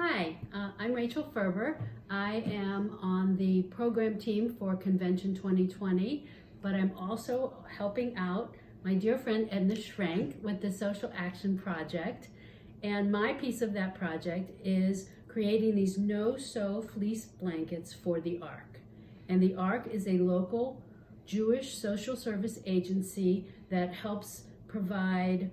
Hi, I'm Rachel Ferber. I am on the program team for Convention 2020, but I'm also helping out my dear friend Edna Schrank with the Social Action Project. And my piece of that project is creating these no-sew fleece blankets for the ARC. And the ARC is a local Jewish social service agency that helps provide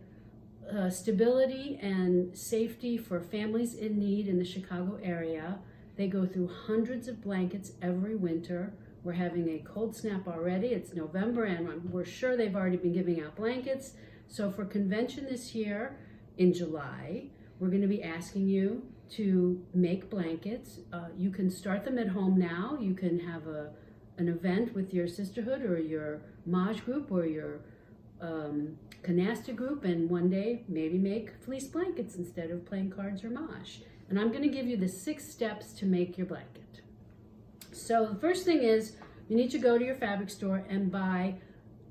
stability and safety for families in need in the Chicago area. They go through hundreds of blankets every winter. We're having a cold snap already. It's November and we're sure they've already been giving out blankets. So for convention this year in July, we're going to be asking you to make blankets. You can start them at home now. You can have an event with your sisterhood or your Maj group or your canasta group, and one day maybe make fleece blankets instead of playing cards or Maj. And I'm going to give you the 6 steps to make your blanket. So the first thing is you need to go to your fabric store and buy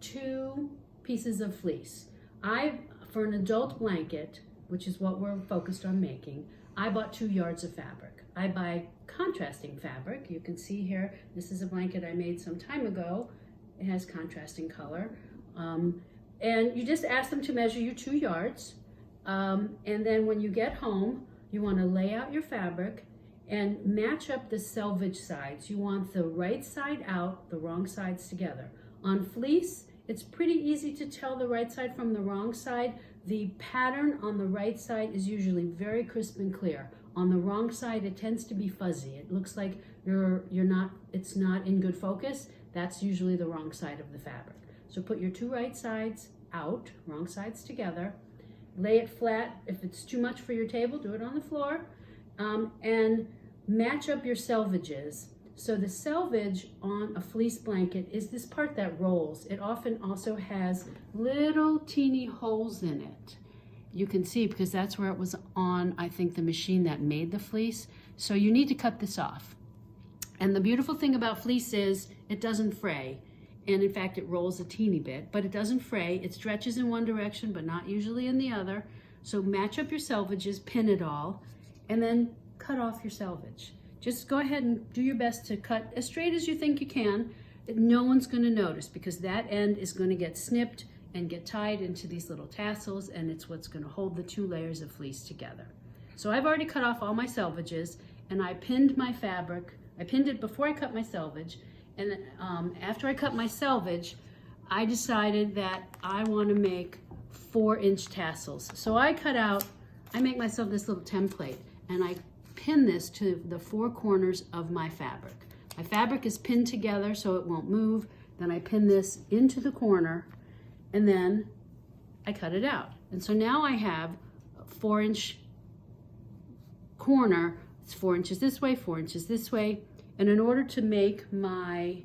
2 pieces of fleece. For an adult blanket, which is what we're focused on making, I bought 2 yards of fabric. I buy contrasting fabric. You can see here, this is a blanket I made some time ago. It has contrasting color. And you just ask them to measure you 2 yards. And then when you get home, you want to lay out your fabric and match up the selvage sides. You want the right side out, the wrong sides together. On fleece, it's pretty easy to tell the right side from the wrong side. The pattern on the right side is usually very crisp and clear. On the wrong side, it tends to be fuzzy. It looks like it's not in good focus. That's usually the wrong side of the fabric. So put your 2 right sides out, wrong sides together. Lay it flat. If it's too much for your table, do it on the floor. And match up your selvages. So the selvage on a fleece blanket is this part that rolls. It often also has little teeny holes in it. You can see because that's where it was on, I think, the machine that made the fleece. So you need to cut this off. And the beautiful thing about fleece is it doesn't fray. And in fact, it rolls a teeny bit, but it doesn't fray. It stretches in one direction, but not usually in the other. So match up your selvages, pin it all, and then cut off your selvage. Just go ahead and do your best to cut as straight as you think you can. No one's going to notice because that end is going to get snipped and get tied into these little tassels, and it's what's going to hold the 2 layers of fleece together. So I've already cut off all my selvages, and I pinned my fabric. I pinned it before I cut my selvage. And after I cut my selvage, I decided that I want to make 4-inch tassels. So I make myself this little template, and I pin this to the 4 corners of my fabric. My fabric is pinned together so it won't move. Then I pin this into the corner, and then I cut it out. And so now I have a 4-inch corner. It's 4 inches this way, 4 inches this way. And in order to make my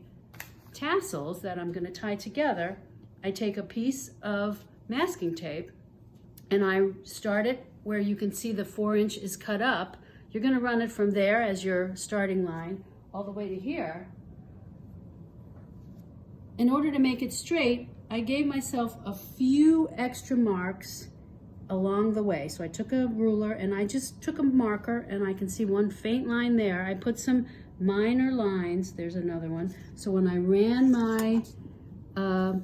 tassels that I'm going to tie together, I take a piece of masking tape and I start it where you can see the 4 inch is cut up. You're going to run it from there as your starting line all the way to here. In order to make it straight, I gave myself a few extra marks along the way. So I took a ruler and I just took a marker, and I can see one faint line there. I put some minor lines. There's another one. So when I ran my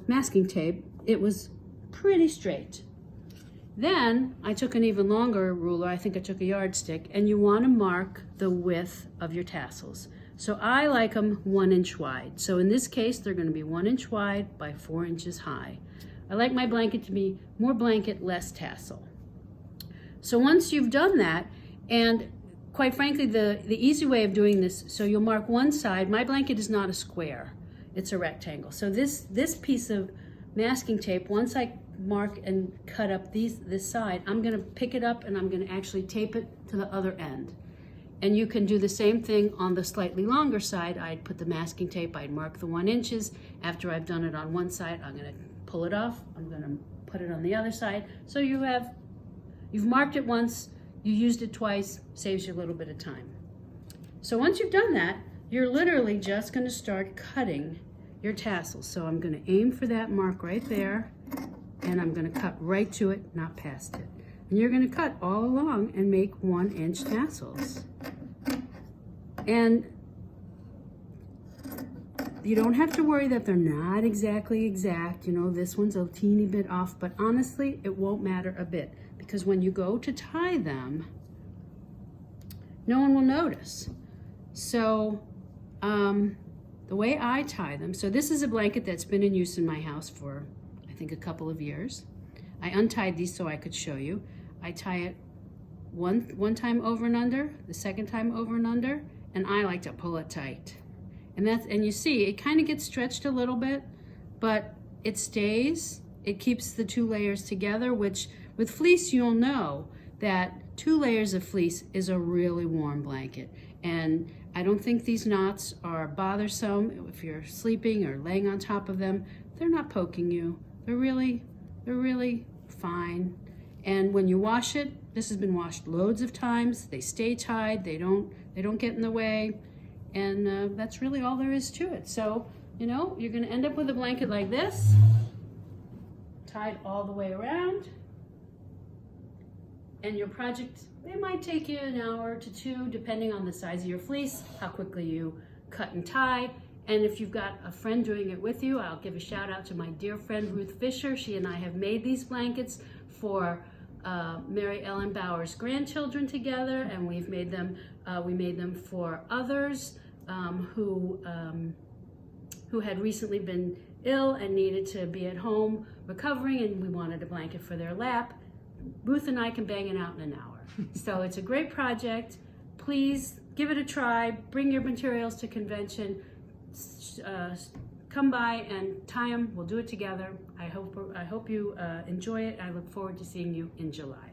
masking tape, it was pretty straight. Then I took an even longer ruler. I think I took a yardstick, and you want to mark the width of your tassels. So I like them 1 inch wide. So in this case, they're going to be 1 inch wide by 4 inches high. I like my blanket to be more blanket, less tassel. So once you've done that, and quite frankly, the easy way of doing this, so you'll mark one side. My blanket is not a square, it's a rectangle. So this piece of masking tape, once I mark and cut up this side, I'm gonna pick it up and I'm gonna actually tape it to the other end. And you can do the same thing on the slightly longer side. I'd put the masking tape, I'd mark the 1 inches. After I've done it on one side, I'm gonna pull it off, I'm gonna put it on the other side. So you've marked it once, you used it twice, saves you a little bit of time. So once you've done that, you're literally just gonna start cutting your tassels. So I'm gonna aim for that mark right there, and I'm gonna cut right to it, not past it. And you're going to cut all along and make 1-inch tassels. And you don't have to worry that they're not exactly exact. You know, this one's a teeny bit off, but honestly, it won't matter a bit, because when you go to tie them, no one will notice. So the way I tie them, so this is a blanket that's been in use in my house for, I think, a couple of years. I untied these so I could show you. I tie it one time over and under, the second time over and under, and I like to pull it tight. And you see, it kind of gets stretched a little bit, but it stays. It keeps the 2 layers together, which with fleece, you'll know that 2 layers of fleece is a really warm blanket. And I don't think these knots are bothersome if you're sleeping or laying on top of them. They're not poking you. They're really fine. And when you wash it, this has been washed loads of times. They stay tied. They don't get in the way. And that's really all there is to it. So, you know, you're going to end up with a blanket like this, tied all the way around. And your project, it might take you an hour to 2, depending on the size of your fleece, how quickly you cut and tie. And if you've got a friend doing it with you, I'll give a shout out to my dear friend Ruth Fisher. She and I have made these blankets for Mary Ellen Bauer's grandchildren together, and we made them for others who had recently been ill and needed to be at home recovering, and we wanted a blanket for their lap. Ruth and I can bang it out in an hour. So it's a great project. Please give it a try. Bring your materials to convention. Come by and tie them. We'll do it together. I hope you enjoy it. I look forward to seeing you in July.